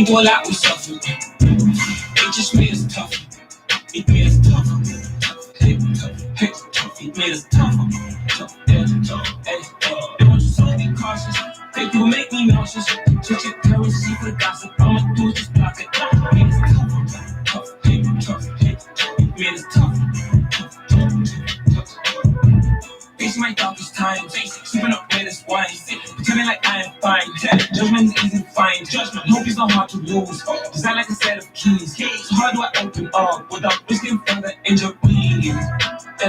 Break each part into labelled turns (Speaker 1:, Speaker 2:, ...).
Speaker 1: Been through a lot, we suffered. It just made us tougher. It made us tougher. It made us tougher. Don't you so be cautious. Think you make me nauseous. Check your currency for the gossip. I'ma do just block it. It made us tougher. It made us tougher. Face my darkest times, sleeping up with this wine, pretending like I am fine. Judgment is easy to find. Judgment, hope is not hard to lose. Design like a set of keys. So how do I open up without risking further injuries? I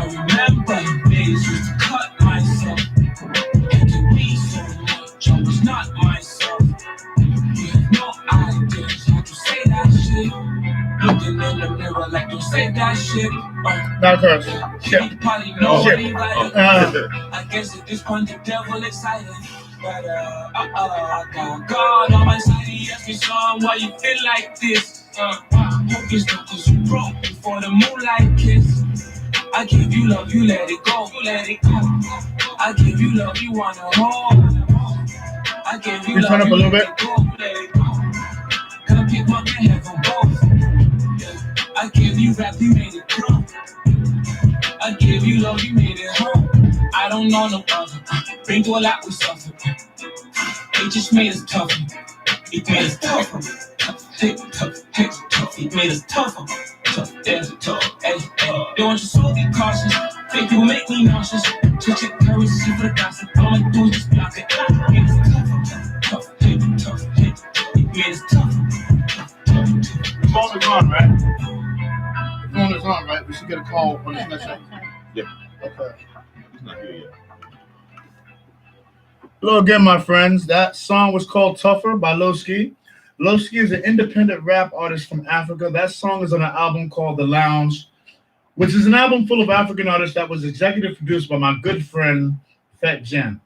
Speaker 1: remember days used to cut myself. It could be so much. I was not myself. You have no idea how to say that shit. Looking in the mirror like don't say that shit.
Speaker 2: Not curse. Shit.
Speaker 1: Probably know what he like. I guess at this point the devil excited. But God on my side, he asked me, son, why you feel like this? Hope it's not cause you broke before the moonlight kiss. I give you love, you let it go, you let it go. I give you love, you wanna hold. I give you love, you let it go, let it go. Gotta pick one and have them both. I give you rap, you made it grow. I give you love, you made it home. I don't know no other. Been through a lot, we suffered. It just made us tougher. It made us tougher. It made us tougher. Don't you so be cautious. Think you make me nauseous. Check your currency for the gossip. I'ma do just block it. It made us tougher. It made us tougher.
Speaker 2: The phone is on, right? The phone is on, right? We should get a call on this next one.
Speaker 3: Yeah.
Speaker 2: Okay.
Speaker 3: He's not here yet.
Speaker 2: Hello again, my friends. That song was called Tougher by Lowski. Lowski is an independent rap artist from Africa. That song is on an album called The Lounge, which is an album full of African artists that was executive produced by my good friend, Fat Jen.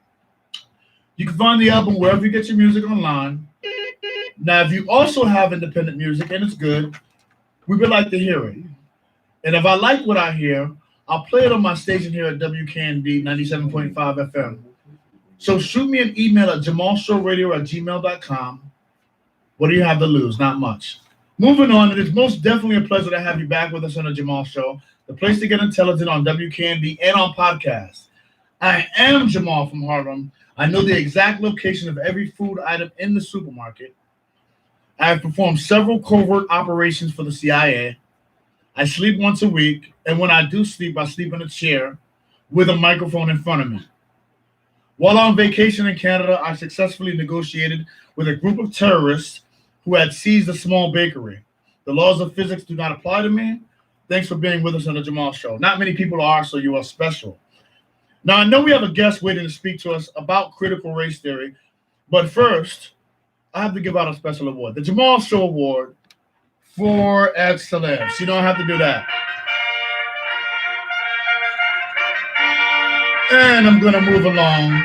Speaker 2: You can find the album wherever you get your music online. Now, if you also have independent music and it's good, we would like to hear it. And if I like what I hear, I'll play it on my station here at WKND 97.5 FM. So shoot me an email at jamalshowradio@gmail.com. What do you have to lose? Not much. Moving on, it is most definitely a pleasure to have you back with us on the Jamal Show, the place to get intelligent on WKND and on podcasts. I am Jamal from Harlem. I know the exact location of every food item in the supermarket. I have performed several covert operations for the CIA. I sleep once a week, and when I do sleep, I sleep in a chair with a microphone in front of me. While on vacation in Canada, I successfully negotiated with a group of terrorists who had seized a small bakery. The laws of physics do not apply to me. Thanks for being with us on the Jamal Show. Not many people are, so you are special. Now, I know we have a guest waiting to speak to us about critical race theory, but first, I have to give out a special award, the Jamal Show Award for Excellence. You don't have to do that. And I'm going to move along.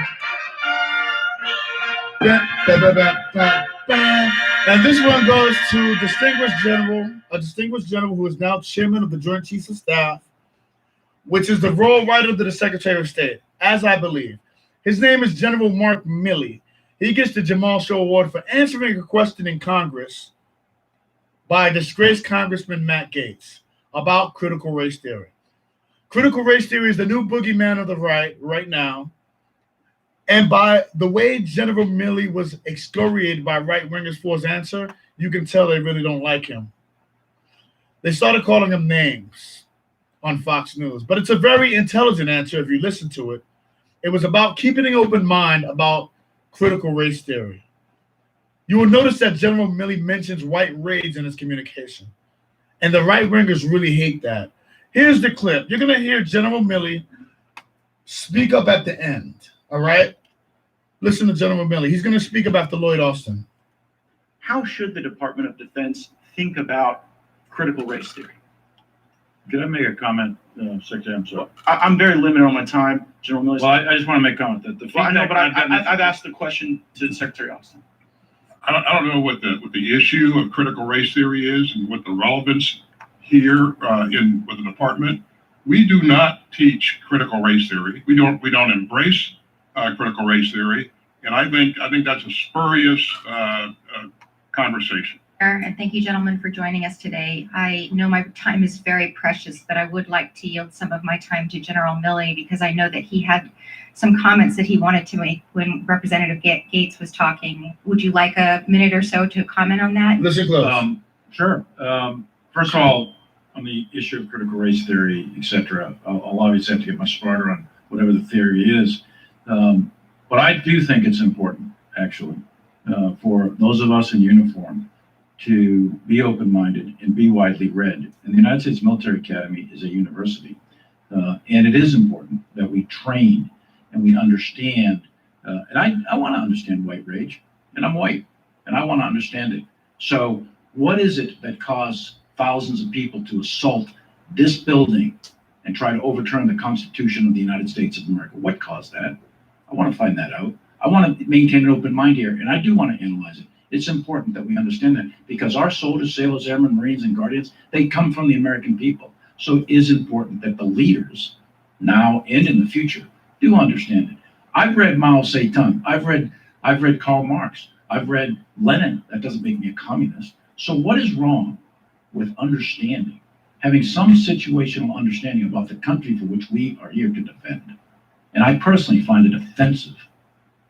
Speaker 2: And this one goes to a distinguished general who is now chairman of the Joint Chiefs of Staff, which is the role right under the Secretary of State, as I believe. His name is General Mark Milley. He gets the Jamal Show Award for answering a question in Congress by disgraced Congressman Matt Gaetz about critical race theory. Critical race theory is the new boogeyman of the right now. And by the way General Milley was excoriated by right-wingers for his answer, you can tell they really don't like him. They started calling him names on Fox News, but it's a very intelligent answer if you listen to it. It was about keeping an open mind about critical race theory. You will notice that General Milley mentions white rage in his communication, and the right-wingers really hate that. Here's the clip. You're going to hear General Milley speak up at the end, all right? Listen to General Milley. He's going to speak up after Lloyd Austin.
Speaker 4: How should the Department of Defense think about critical race theory?
Speaker 5: Can I make a comment, Secretary? I'm sorry.
Speaker 4: I'm very limited on my time, General Milley.
Speaker 5: Well, I just want to make a comment that the
Speaker 4: Well, I know, but
Speaker 5: feedback
Speaker 4: I've asked the question to Secretary Austin.
Speaker 6: I don't know what the issue of critical race theory is and what the relevance here with the department. We do not teach critical race theory. We don't embrace critical race theory, and I think that's a spurious conversation.
Speaker 3: And thank you, gentlemen, for joining us today. I know my time is very precious, but I would like to yield some of my time to General Milley because I know that he had some comments that he wanted to make when Representative Gates was talking. Would you like a minute or so to comment on that?
Speaker 2: Listen close.
Speaker 5: Sure. First of all, on the issue of critical race theory, etc., I'll obviously have to get much smarter on whatever the theory is. But I do think it's important, actually, for those of us in uniform to be open-minded and be widely read. And the United States Military Academy is a university. And it is important that we train and we understand. And I want to understand white rage, and I'm white, and I want to understand it. So what is it that caused thousands of people to assault this building and try to overturn the Constitution of the United States of America? What caused that? I want to find that out. I want to maintain an open mind here, and I do want to analyze it. It's important that we understand that because our soldiers, sailors, airmen, Marines, and Guardians, they come from the American people. So it is important that the leaders, now and in the future, do understand it. I've read Mao Zedong. I've read Karl Marx. I've read Lenin. That doesn't make me a communist. So what is wrong with understanding, having some situational understanding about the country for which we are here to defend? And I personally find it offensive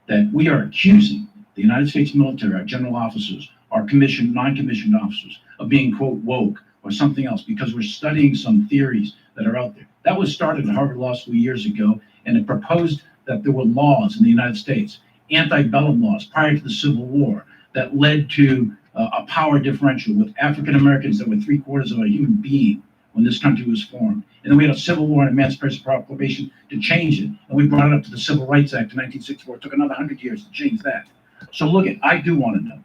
Speaker 5: that we are accusing the United States military, our general officers, our commissioned, non-commissioned officers of being, quote, woke or something else because we're studying some theories that are out there. That was started at Harvard Law School years ago, and it proposed that there were laws in the United States, antebellum laws prior to the Civil War, that led to a power differential with African Americans that were 3/4 of a human being when this country was formed. And then we had a Civil War and Emancipation Proclamation to change it. And we brought it up to the Civil Rights Act in 1964. It took another 100 years to change that. So look, I do want to know,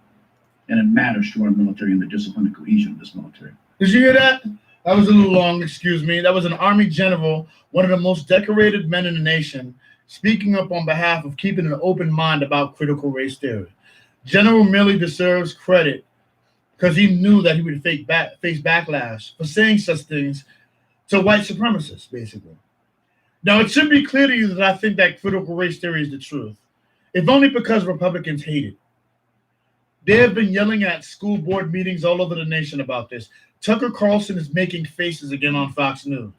Speaker 5: and it matters to our military and the discipline and cohesion of this military.
Speaker 2: Did you hear that? That was a little long, excuse me. That was an Army general, one of the most decorated men in the nation, speaking up on behalf of keeping an open mind about critical race theory. General Milley deserves credit because he knew that he would face backlash for saying such things to white supremacists, basically. Now, it should be clear to you that I think that critical race theory is the truth, if only because Republicans hate it. They have been yelling at school board meetings all over the nation about this. Tucker Carlson is making faces again on Fox News.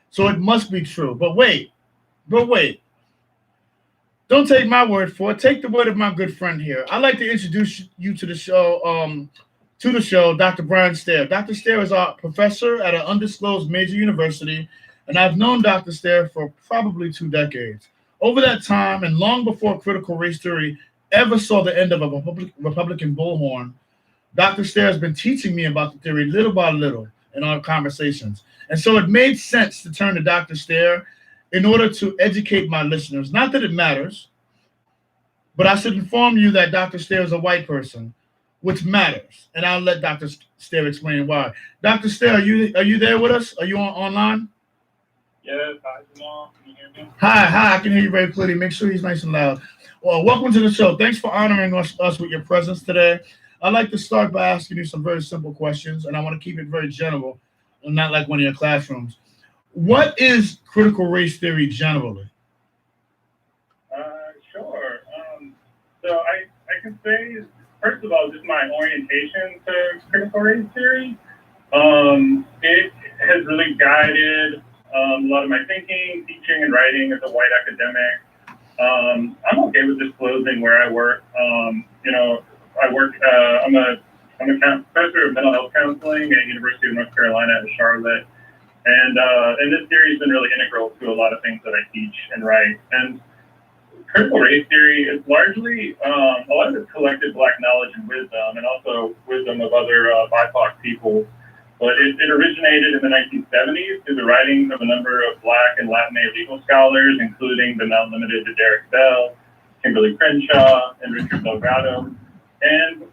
Speaker 2: So it must be true. But wait. Don't take my word for it. Take the word of my good friend here. I'd like to introduce you to the show, Dr. Brian Stair. Dr. Stair is a professor at an undisclosed major university, and I've known Dr. Stair for probably 2 decades. Over that time, and long before critical race theory ever saw the end of a Republican bullhorn, Dr. Stair has been teaching me about the theory little by little in our conversations. And so it made sense to turn to Dr. Stair in order to educate my listeners. Not that it matters, but I should inform you that Dr. Stair is a white person, which matters. And I'll let Dr. Stair explain why. Dr. Stair, are you there with us? Are you online?
Speaker 7: Yes, hi, Jamal. Can you hear me?
Speaker 2: Hi, I can hear you very clearly. Make sure he's nice and loud. Well, welcome to the show. Thanks for honoring us with your presence today. I'd like to start by asking you some very simple questions, and I want to keep it very general and not like one of your classrooms. What is critical race theory generally?
Speaker 7: Sure. So I can say, first of all, just my orientation to critical race theory. It has really guided a lot of my thinking, teaching, and writing as a white academic. I'm okay with disclosing where I work. I work. I'm a professor of mental health counseling at University of North Carolina at Charlotte, and this theory has been really integral to a lot of things that I teach and write. And critical race theory is largely a lot of it's collected Black knowledge and wisdom, and also wisdom of other BIPOC people. But it originated in the 1970s through the writings of a number of Black and Latinx legal scholars, including but not limited to Derek Bell, Kimberly Crenshaw, and Richard Delgado. And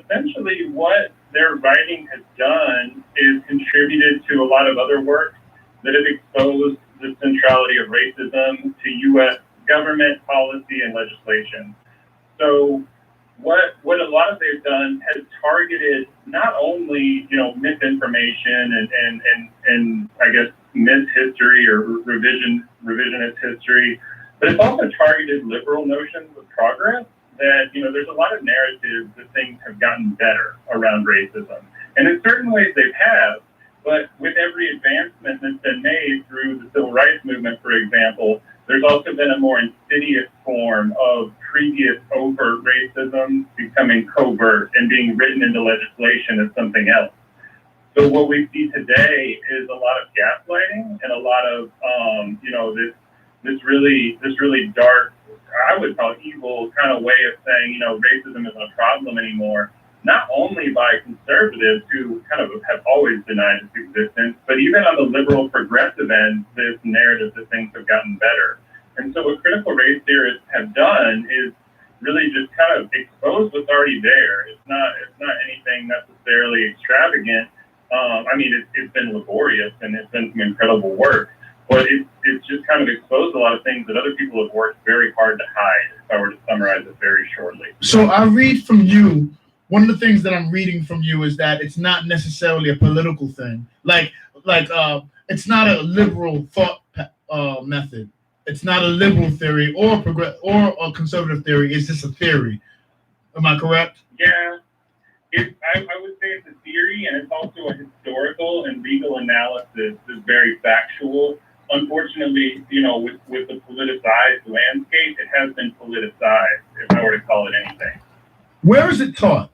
Speaker 7: essentially what their writing has done is contributed to a lot of other work that have exposed the centrality of racism to U.S. government policy and legislation. So what a lot of they've done has targeted not only misinformation and I guess mishistory or revisionist history, but it's also targeted liberal notions of progress that, there's a lot of narratives that things have gotten better around racism. And in certain ways they have, but with every advancement that's been made through the civil rights movement, for example, there's also been a more insidious form of previous overt racism becoming covert and being written into legislation as something else. So what we see today is a lot of gaslighting and a lot of, this really dark, I would call it evil kind of way of saying, racism isn't a problem anymore. Not only by conservatives who kind of have always denied its existence, but even on the liberal progressive end, this narrative that things have gotten better. And so what critical race theorists have done is really just kind of expose what's already there. It's not anything necessarily extravagant. It's been laborious and it's been some incredible work, but it's just kind of exposed a lot of things that other people have worked very hard to hide, if I were to summarize it very shortly.
Speaker 2: So I read from you, one of the things that I'm reading from you is that it's not necessarily a political thing. It's not a liberal thought method. It's not a liberal theory or a conservative theory. It's just a theory. Am I correct?
Speaker 7: Yeah. I would say it's a theory, and it's also a historical and legal analysis that's very factual. Unfortunately, with the politicized landscape, it has been politicized, if I were to call it anything.
Speaker 2: Where is it taught?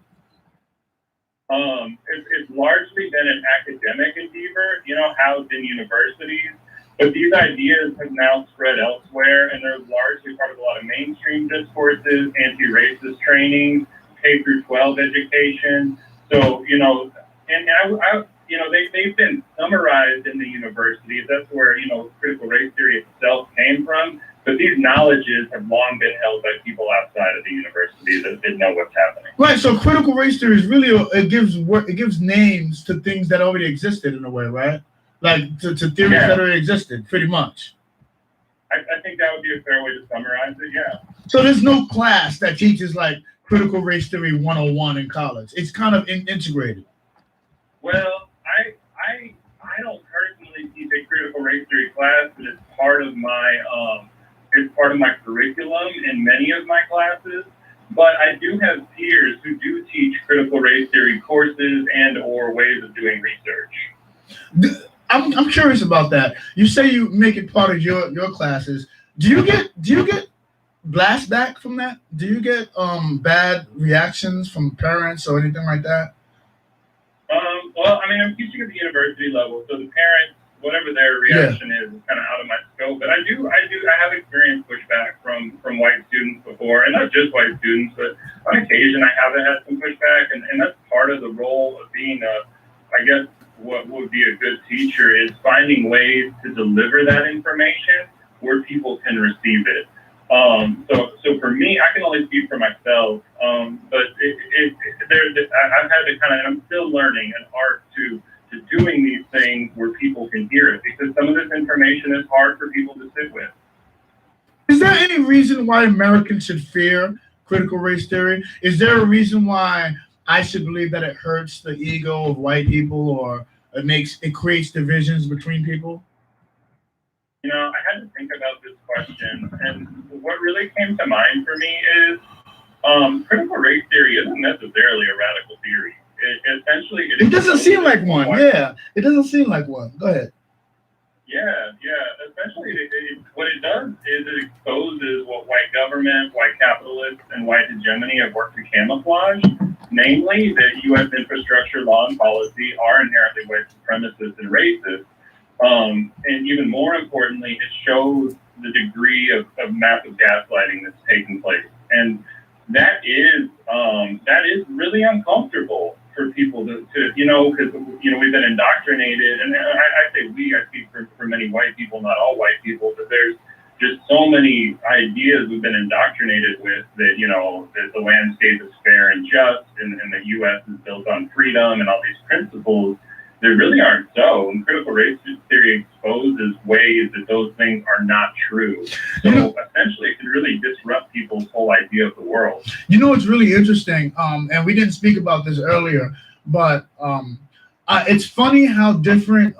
Speaker 7: It's largely been an academic endeavor, housed in universities, but these ideas have now spread elsewhere, and they're largely part of a lot of mainstream discourses, anti-racist training, K through 12 education. So, they've been summarized in the universities. That's where, critical race theory itself came from. But these knowledges have long been held by people outside of the university that didn't know what's happening.
Speaker 2: Right. So critical race theory is really it gives names to things that already existed in a way, right? Like to theories that already existed, pretty much.
Speaker 7: I think that would be a fair way to summarize it. Yeah.
Speaker 2: So there's no class that teaches like critical race theory 101 in college. It's kind of integrated.
Speaker 7: Well, I don't personally teach a critical race theory class, but it's part of my curriculum in many of my classes. But I do have peers who do teach critical race theory courses and or ways of doing research.
Speaker 2: I'm curious about that. You say you make it part of your classes. Do you get blast back from that? Do you get bad reactions from parents or anything like that?
Speaker 7: Well, I'm teaching at the university level, so the parents, whatever their reaction is kind of out of my scope. But I have experienced pushback from white students before, and not just white students, but on occasion I have had some pushback, and that's part of the role of being what would be a good teacher is finding ways to deliver that information where people can receive it. So for me, I can only speak for myself, but I've had to I'm still learning an art to doing these things where people can hear it, because some of this information is hard for people to sit with.
Speaker 2: Is there any reason why Americans should fear critical race theory? Is there a reason why I should believe that it hurts the ego of white people, or it creates divisions between people?
Speaker 7: I had to think about this question, and what really came to mind for me is critical race theory isn't necessarily a radical theory. It
Speaker 2: doesn't seem like one. Yeah, it doesn't seem like one. Go ahead.
Speaker 7: Yeah. Essentially, what it does is it exposes what white government, white capitalists, and white hegemony have worked to camouflage, namely that U.S. infrastructure, law, and policy are inherently white supremacist and racist. And even more importantly, it shows the degree of massive gaslighting that's taking place. And that is really uncomfortable for people to because we've been indoctrinated, and I say we, I speak for many white people, not all white people, but there's just so many ideas we've been indoctrinated with that, that the landscape is fair and just, and the U.S. is built on freedom and all these principles. They really aren't so, and critical race theory exposes ways that those things are not true. So essentially, it can really disrupt people's whole idea of the world.
Speaker 2: It's really interesting, and we didn't speak about this earlier, but it's funny how different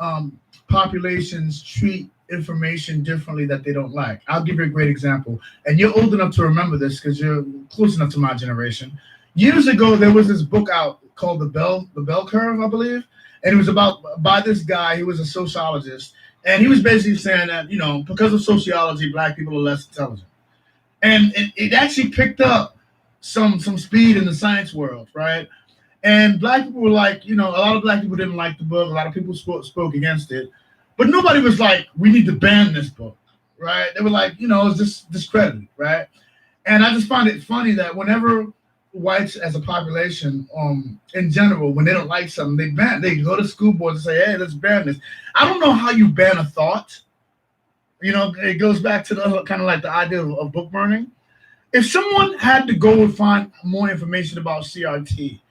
Speaker 2: populations treat information differently that they don't like. I'll give you a great example. And you're old enough to remember this because you're close enough to my generation. Years ago, there was this book out called The Bell Curve, I believe. And it was about by this guy. He was a sociologist. And he was basically saying that, because of sociology, black people are less intelligent. And it actually picked up some speed in the science world, right? And black people were like, a lot of black people didn't like the book. A lot of people spoke against it. But nobody was like, we need to ban this book, right? They were like, it's just discredited, right? And I just find it funny that whenever whites as a population, in general, when they don't like something, they go to school boards and say, hey, let's ban this. I don't know how you ban a thought. It goes back to the kind of like the idea of book burning. If someone had to go and find more information about CRT,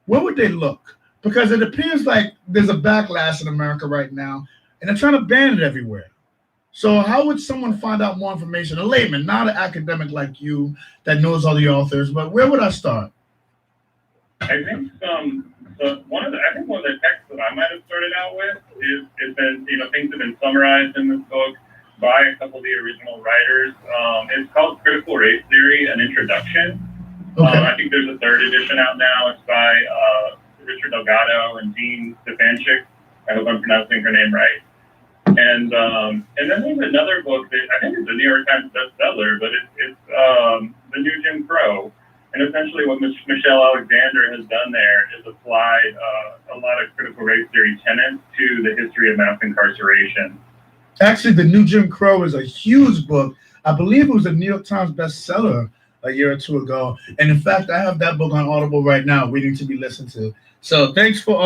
Speaker 2: where would they look? Because it appears like there's a backlash in America right now, and they're trying to ban it everywhere. So how would someone find out more information? A layman, not an academic like you that knows all the authors, but where would I start?
Speaker 7: I think one of the texts that I might have started out with is that things have been summarized in this book by a couple of the original writers. It's called Critical Race Theory: An Introduction.
Speaker 2: Okay.
Speaker 7: I think there's a third edition out now. It's by Richard Delgado and Dean Stefanchik. I hope I'm pronouncing her name right. And then there's another book that I think is a New York Times bestseller, but it's The New Jim Crow. And essentially what Michelle Alexander has done there is applied a lot of critical race theory tenets to the history of mass incarceration.
Speaker 2: Actually, The New Jim Crow is a huge book. I believe it was a New York Times bestseller a year or two ago. And in fact, I have that book on Audible right now, waiting to be listened to. So thanks for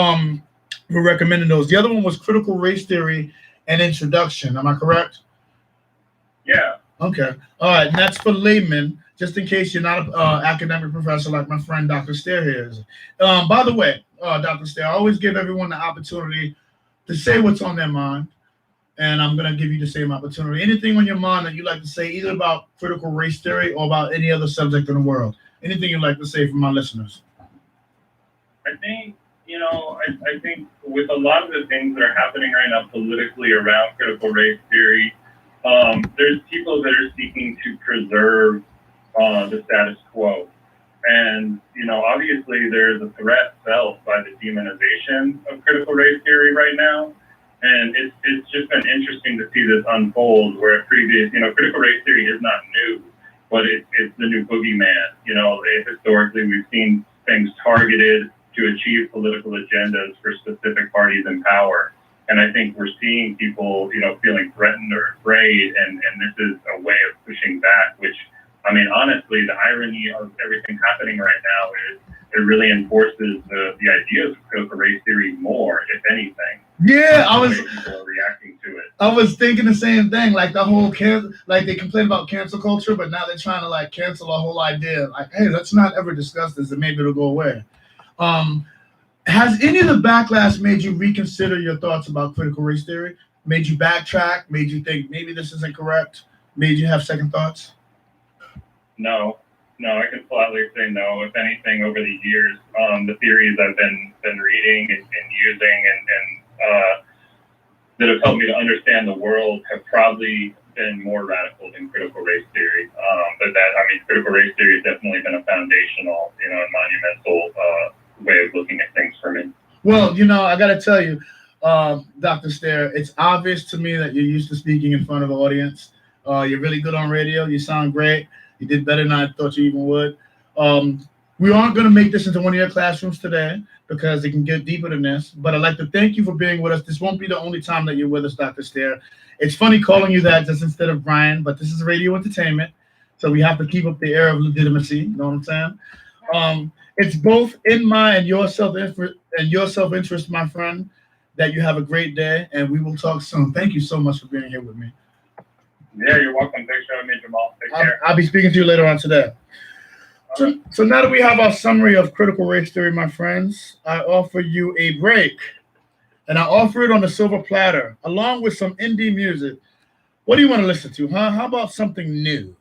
Speaker 2: recommending those. The other one was Critical Race Theory and Introduction. Am I correct?
Speaker 7: Yeah.
Speaker 2: Okay. All right. And that's for laymen, just in case you're not an academic professor like my friend Dr. Stair here is. By the way, Dr. Stair, I always give everyone the opportunity to say what's on their mind. And I'm going to give you the same opportunity. Anything on your mind that you'd like to say, either about critical race theory or about any other subject in the world. Anything you'd like to say for my listeners?
Speaker 7: I think, I think with a lot of the things that are happening right now politically around critical race theory, there's people that are seeking to preserve the status quo. And, obviously there's a threat felt by the demonization of critical race theory right now. And it's just been interesting to see this unfold where critical race theory is not new, but it's the new boogeyman. Historically, we've seen things targeted to achieve political agendas for specific parties in power. And I think we're seeing people, feeling threatened or afraid, and this is a way of pushing back, which, honestly, the irony of everything happening right now is it really enforces the ideas of critical race theory more, if anything.
Speaker 2: Yeah,
Speaker 7: People are reacting to it.
Speaker 2: I was thinking the same thing. Like the whole they complain about cancel culture, but now they're trying to cancel a whole idea. Like, hey, let's not ever discuss this, and maybe it'll go away. Has any of the backlash made you reconsider your thoughts about critical race theory? Made you backtrack? Made you think maybe this isn't correct? Made you have second thoughts?
Speaker 7: No, I can flatly say no. If anything, over the years, the theories I've been reading and using and that have helped me to understand the world have probably been more radical than critical race theory. Critical race theory has definitely been a foundational, and monumental way of looking at things for me.
Speaker 2: Well, I got to tell you, Dr. Stair, it's obvious to me that you're used to speaking in front of an audience. You're really good on radio. You sound great. You did better than I thought you even would. We aren't going to make this into one of your classrooms today because it can get deeper than this. But I'd like to thank you for being with us. This won't be the only time that you're with us, Dr. Stair. It's funny calling you that just instead of Brian, but this is radio entertainment. So we have to keep up the air of legitimacy. You know what I'm saying? It's both in my and your self-interest, my friend, that you have a great day. And we will talk soon. Thank you so much for being here with me.
Speaker 7: Yeah, you're welcome. Thanks for having me, Jamal. Take care.
Speaker 2: I'll be speaking to you later on today. So now that we have our summary of critical race theory, my friends, I offer you a break. And I offer it on a silver platter, along with some indie music. What do you want to listen to, huh? How about something new?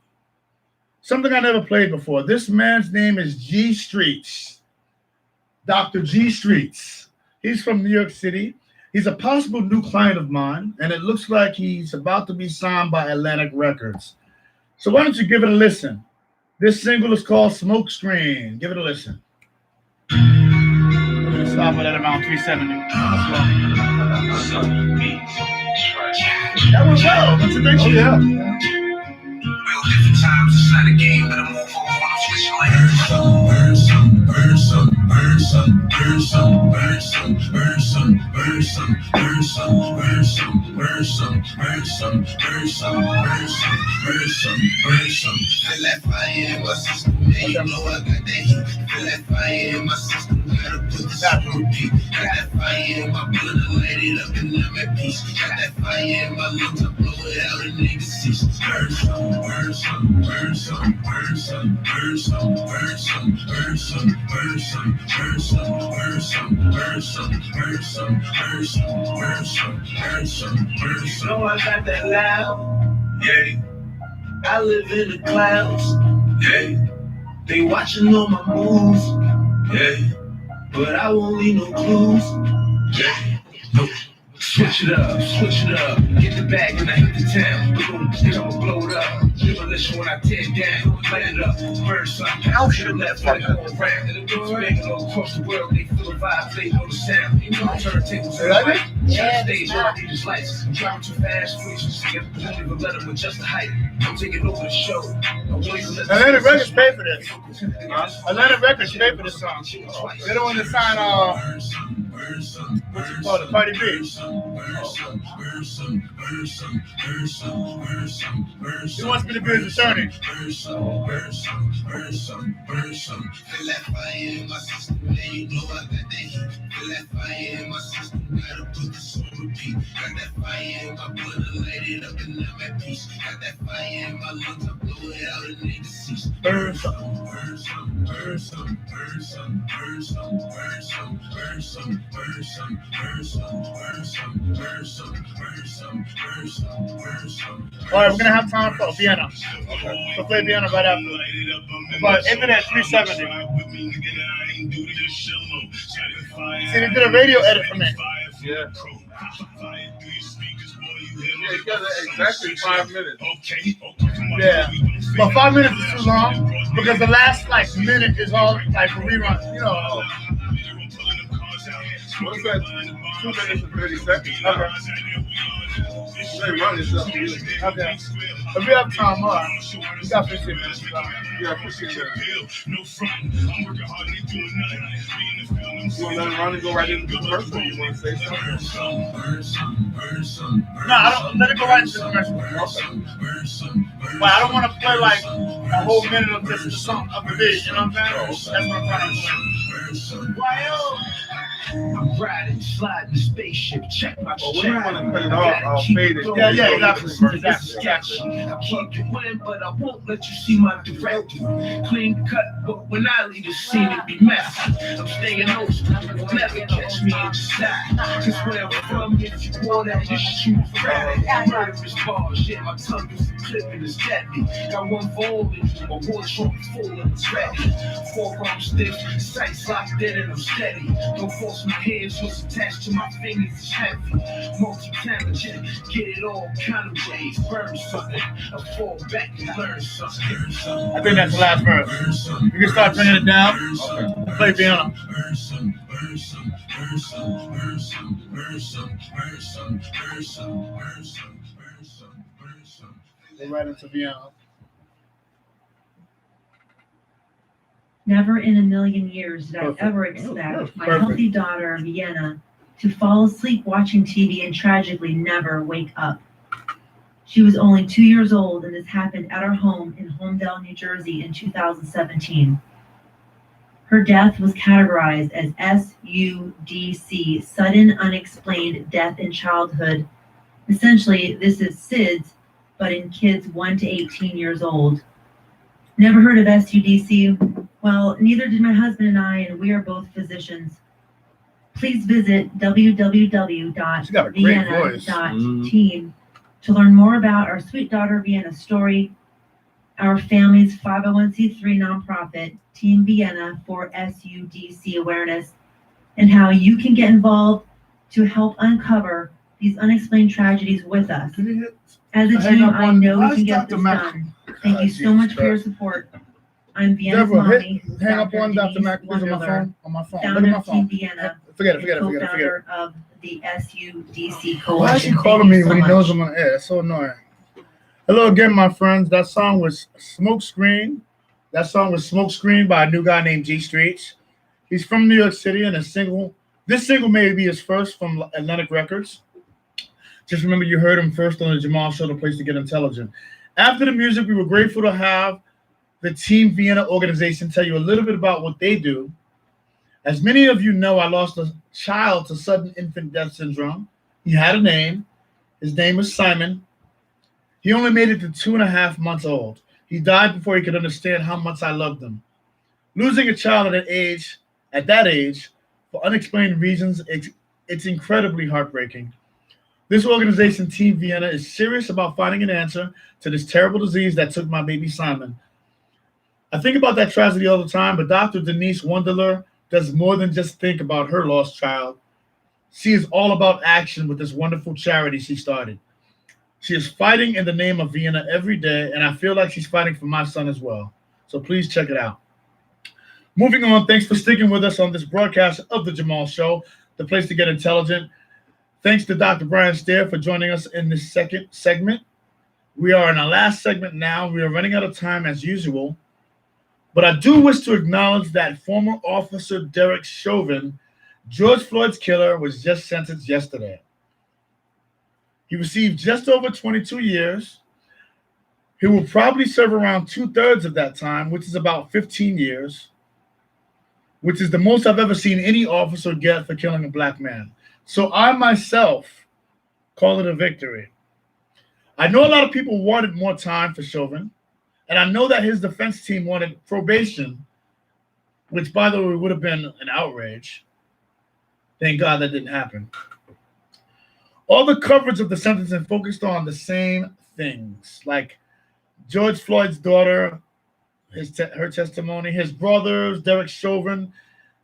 Speaker 2: Something I never played before. This man's name is G Streets. Dr. G Streets. He's from New York City. He's a possible new client of mine, and it looks like he's about to be signed by Atlantic Records. So why don't you give it a listen? This single is called Smoke Screen. Give it a listen. We're gonna stop it at around 370. That was well. Don't you think? Oh yeah.
Speaker 1: Real different times, it's not a game, but I move over when I'm switching lanes. Burn some, burn some, burn some, burn some, burn some, burn some, burn some, burn some, burn some, burn some, burn some, burn some, burn some, burn some, burn some. Feel that fire in my system, yeah, you know I got that heat. Feel that fire in my system, gotta put this on repeat. Got that fire in my blood, I light it up and I'm at peace. Got that fire in my lungs, I blow it out and niggas cease. Burn some, burn some, burn some, burn some, burn some, burn some, burn some, burn some, burn some, burn some, burn some, burn some, burn some, burn some, burn some, burn some. Know I got that loud, yeah. I live in the clouds, yeah. They watching all my moves, yeah. But I won't leave no clues, yeah. No. Switch it up, get the bag when I hit the town. Then I'ma blow it up, demolition when I tear down. Light it up, burn something. How should that fuck go around? And the girls make it all across the world, they feel the vibe, they know the sound. Turntables in the right, stage, all I need is lights. I'm driving too fast, switch and see. I won't even let them adjust the height. I'm taking over the show.
Speaker 2: Atlantic Records pay for this. Atlantic Records pay for this song. They don't want to sign what you call it, Cardi B. He wants me to be his attorney.
Speaker 1: Feel that fire in my system, man, you know I got that heat. Feel that fire in my system, gotta put this on repeat. Got that fire in my blood, I light it up and I'm at peace. Got that fire in my lungs, I blow it out and niggas cease. Burn some, burn some, burn some, burn some, burn some, burn some, burn some, burn some, burn some, burn some, burn some, burn some, burn some, burn some.
Speaker 2: All right, we're gonna have time for Vienna. So play Vienna right after. But ended at 370. See, they did a radio edit for me.
Speaker 8: Yeah. Yeah, you got exactly 5 minutes.
Speaker 2: Yeah, but 5 minutes is too long because the last like minute is all like a rerun. You know.
Speaker 8: What's that? 2 minutes and 30 seconds. Okay. They run this up.
Speaker 2: Okay. If we have time, all right. We got 15 minutes.
Speaker 8: Yeah, 15 minutes. You want to let it run and go right into the commercial? You want to say something?
Speaker 2: No, I don't. Let it go right into the commercial. But I don't want to play like a whole minute of just the song of the beat. You know what I'm saying? That's what I'm trying to say.
Speaker 1: I'm riding, sliding the spaceship, check my
Speaker 8: well, we want to cut it off, I'll fade it.
Speaker 2: Yeah, exactly.
Speaker 1: I keep it win, but I won't let you see my directive. Clean cut, but when I leave the scene, it be messy. I'm staying open, you'll never catch me in the side. Cause where I'm from, if you want that, just shoot for rabbit. Murderous bars, yeah, my tongue is a clip and it's deadly. Got one for all of you, my war trunk full and it's ready. Forearm stiff, sights locked in and I'm steady. Don't force my hands, what's attached to my fingers is heavy. Multi-talented, get it all kind of ways. Burn something, I fall back and learn something.
Speaker 2: I think that's the last verse. You can start bringing it down. Okay. Play piano. Go right into piano.
Speaker 9: Never in a million years did I ever expect my healthy daughter, Vienna, to fall asleep watching TV and tragically never wake up. She was only 2 years old, and this happened at our home in Holmdel, New Jersey in 2017. Her death was categorized as SUDC, sudden unexplained death in childhood. Essentially, this is SIDS, but in kids 1 to 18 years old. Never heard of SUDC? Well, neither did my husband and I, and we are both physicians. Please visit www.vienna.team to learn more about our sweet daughter Vienna's story, our family's 501c3 nonprofit, Team Vienna for SUDC awareness, and how you can get involved to help uncover these unexplained tragedies with us.
Speaker 2: Can you hit?
Speaker 9: As a
Speaker 2: Hang
Speaker 9: team,
Speaker 2: up
Speaker 9: I
Speaker 2: on-
Speaker 9: know
Speaker 2: why
Speaker 9: we
Speaker 2: is
Speaker 9: can get
Speaker 2: Dr.
Speaker 9: this
Speaker 2: Mac-
Speaker 9: done. Thank you so
Speaker 2: Jesus
Speaker 9: much for your
Speaker 2: Christ.
Speaker 9: support. I'm Vienna's
Speaker 2: Deborah,
Speaker 9: mommy,
Speaker 2: hang up
Speaker 9: Dr.
Speaker 2: on Dr.
Speaker 9: Denise
Speaker 2: Mac, please, on my
Speaker 9: Wunderler,
Speaker 2: phone. On my phone. Look at
Speaker 9: founder
Speaker 2: my
Speaker 9: of Team
Speaker 2: phone.
Speaker 9: Vienna,
Speaker 2: Forget
Speaker 9: and
Speaker 2: it.
Speaker 9: co-founder of the SUDC Coalition.
Speaker 2: Why is he
Speaker 9: Thank
Speaker 2: calling
Speaker 9: you
Speaker 2: me
Speaker 9: so
Speaker 2: when he
Speaker 9: much.
Speaker 2: knows I'm on air? That's so annoying. Hello again, my friends. That song was Smoke Screen. That song was Smoke Screen by a new guy named G Streets. He's from New York City, and this single may be his first from Atlantic Records. Just remember, you heard him first on the Jamal Show, the place to get intelligent. After the music, we were grateful to have the Team Vienna organization tell you a little bit about what they do. As many of you know, I lost a child to sudden infant death syndrome. He had a name. His name was Simon. He only made it to 2.5 months old. He died before he could understand how much I loved him. Losing a child at that age, for unexplained reasons, it's incredibly heartbreaking. This organization, Team Vienna, is serious about finding an answer to this terrible disease that took my baby Simon. I think about that tragedy all the time, but Dr. Denise Wunderler does more than just think about her lost child. She is all about action with this wonderful charity she started. She is fighting in the name of Vienna every day, and I feel like she's fighting for my son as well. So please check it out. Moving on, thanks for sticking with us on this broadcast of The Jamal Show, the place to get intelligent. Thanks to Dr. Brian Stair for joining us in this second segment. We are in our last segment now. We are running out of time as usual. But I do wish to acknowledge that former officer Derek Chauvin, George Floyd's killer, was just sentenced yesterday. He received just over 22 years. He will probably serve around 2/3 of that time, which is about 15 years, which is the most I've ever seen any officer get for killing a black man. So I myself call it a victory. I know a lot of people wanted more time for Chauvin, and I know that his defense team wanted probation, which, by the way, would have been an outrage. Thank God that didn't happen. All the coverage of the sentencing focused on the same things, like George Floyd's daughter, her testimony, his brothers, Derek Chauvin.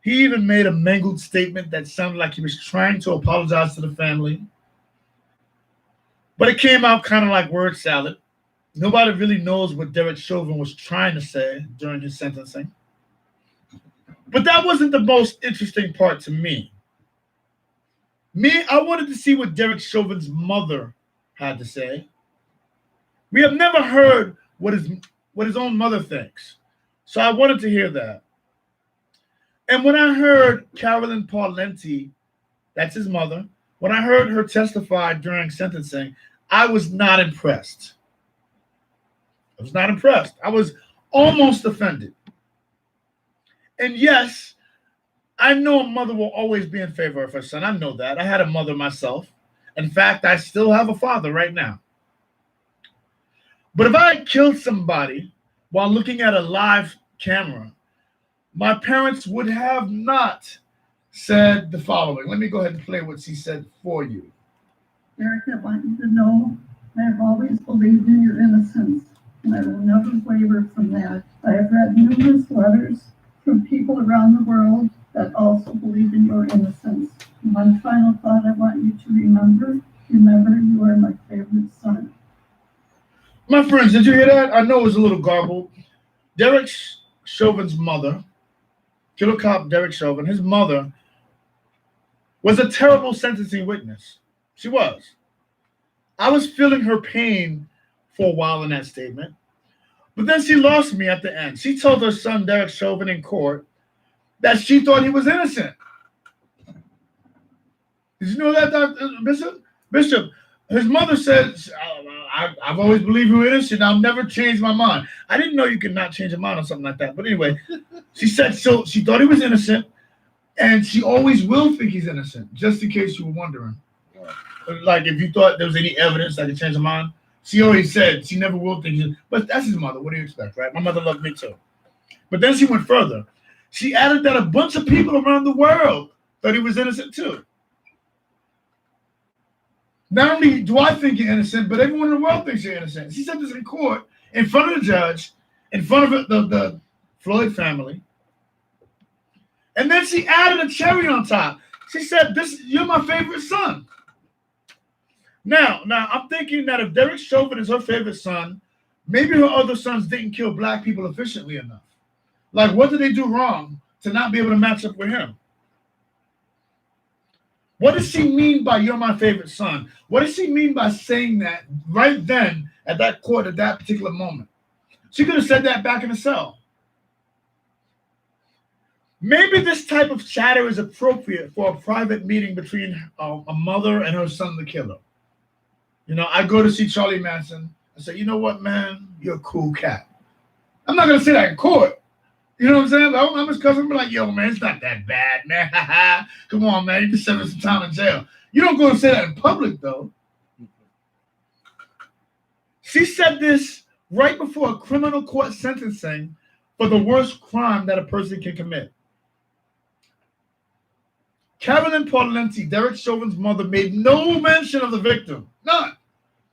Speaker 2: He even made a mangled statement that sounded like he was trying to apologize to the family. But it came out kind of like word salad. Nobody really knows what Derek Chauvin was trying to say during his sentencing. But that wasn't the most interesting part to me. I wanted to see what Derek Chauvin's mother had to say. We have never heard what his own mother thinks. So I wanted to hear that. And when I heard Carolyn Parlenti, that's his mother, when I heard her testify during sentencing, I was not impressed. I was not impressed. I was almost offended. And yes, I know a mother will always be in favor of her son. I know that. I had a mother myself. In fact, I still have a father right now. But if I had killed somebody while looking at a live camera, my parents would have not said the following. Let me go ahead and play what she said for you.
Speaker 10: Eric, I want you to know I have always believed in your innocence, and I will never waver from that. I have read numerous letters from people around the world that also believe in your innocence. And one final thought I want you to remember you are my favorite son.
Speaker 2: My friends, did you hear that? I know it was a little garbled. Derek Chauvin's mother, killer cop Derek Chauvin, his mother was a terrible sentencing witness. She was. I was feeling her pain for a while in that statement. But then she lost me at the end. She told her son, Derek Chauvin, in court that she thought he was innocent. Did you know that, Bishop? Bishop, his mother said, I've always believed you were innocent. I'll never change my mind. I didn't know you could not change your mind on something like that. But anyway, she said so. She thought he was innocent, and she always will think he's innocent, just in case you were wondering. Like if you thought there was any evidence that could change her mind, she always said she never will think he's. But that's his mother. What do you expect, right? My mother loved me too. But then she went further. She added that a bunch of people around the world thought he was innocent too. Not only do I think you're innocent, but everyone in the world thinks you're innocent. She said this in court, in front of the judge, in front of the Floyd family. And then she added a cherry on top. She said, you're my favorite son. Now, I'm thinking that if Derek Chauvin is her favorite son, maybe her other sons didn't kill black people efficiently enough. Like, what did they do wrong to not be able to match up with him? What does she mean by "you're my favorite son"? What does she mean by saying that right then at that court at that particular moment? She could have said that back in the cell. Maybe this type of chatter is appropriate for a private meeting between a mother and her son, the killer. You know, I go to see Charlie Manson. I say, you know what, man? You're a cool cat. I'm not going to say that in court. You know what I'm saying? I'm his cousin. I'm like, yo, man, it's not that bad, man. Come on, man. You can send us some time in jail. You don't go and say that in public, though. She said this right before a criminal court sentencing for the worst crime that a person can commit. Carolyn Parlenti, Derek Chauvin's mother, made no mention of the victim. None.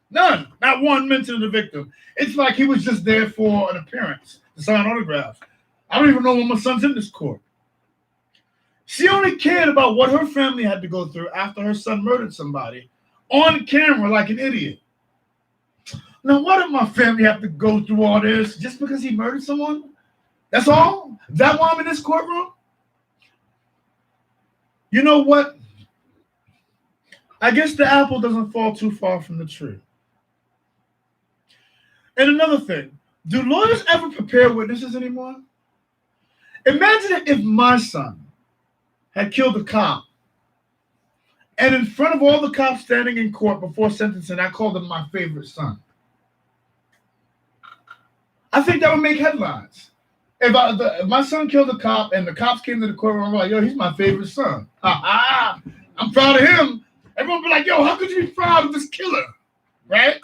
Speaker 2: Not one mention of the victim. It's like he was just there for an appearance to sign autographs. I don't even know when my son's in this court. She only cared about what her family had to go through after her son murdered somebody on camera like an idiot. Now, why did my family have to go through all this just because he murdered someone? That's all? Is that why I'm in this courtroom? You know what? I guess the apple doesn't fall too far from the tree. And another thing, do lawyers ever prepare witnesses anymore? Imagine if my son had killed a cop, and in front of all the cops standing in court before sentencing, I called him my favorite son. I think that would make headlines. If my son killed a cop and the cops came to the courtroom, I'm like, yo, he's my favorite son. I'm proud of him. Everyone would be like, yo, how could you be proud of this killer? Right?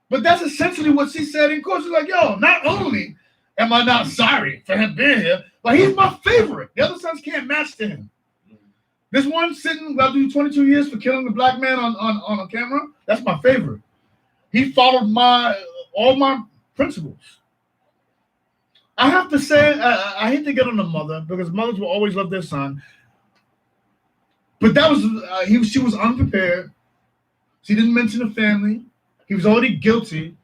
Speaker 2: But that's essentially what she said in court. She's like, yo, not only am I not sorry for him being here, but he's my favorite. The other sons can't match to him. This one sitting, I'll do 22 years for killing the black man on a camera. That's my favorite. He followed all my principles. I have to say, I hate to get on the mother because mothers will always love their son. But that was she was unprepared. She didn't mention the family. He was already guilty,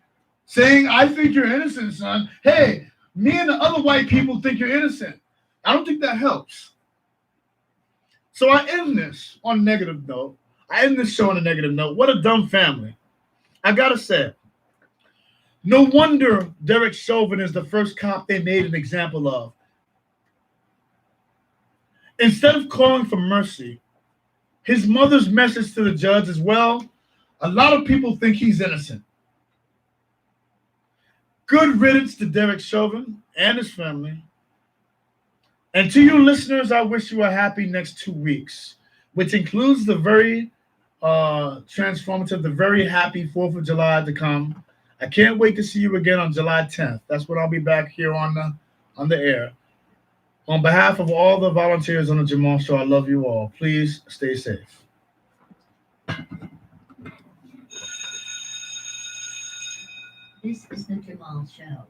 Speaker 2: saying, "I think you're innocent, son." Hey, me and the other white people think you're innocent. I don't think that helps. So I end this on a negative note. I end this show on a negative note. What a dumb family. I gotta say, no wonder Derek Chauvin is the first cop they made an example of. Instead of calling for mercy, his mother's message to the judge is, well, a lot of people think he's innocent. Good riddance to Derek Chauvin and his family. And to you listeners, I wish you a happy next 2 weeks, which includes the very transformative, the very happy 4th of July to come. I can't wait to see you again on July 10th. That's when I'll be back here on the air. On behalf of all the volunteers on the Jamal Show, I love you all. Please stay safe.
Speaker 11: This is the Jamal Show.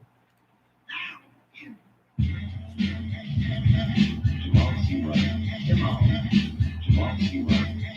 Speaker 11: Jamal.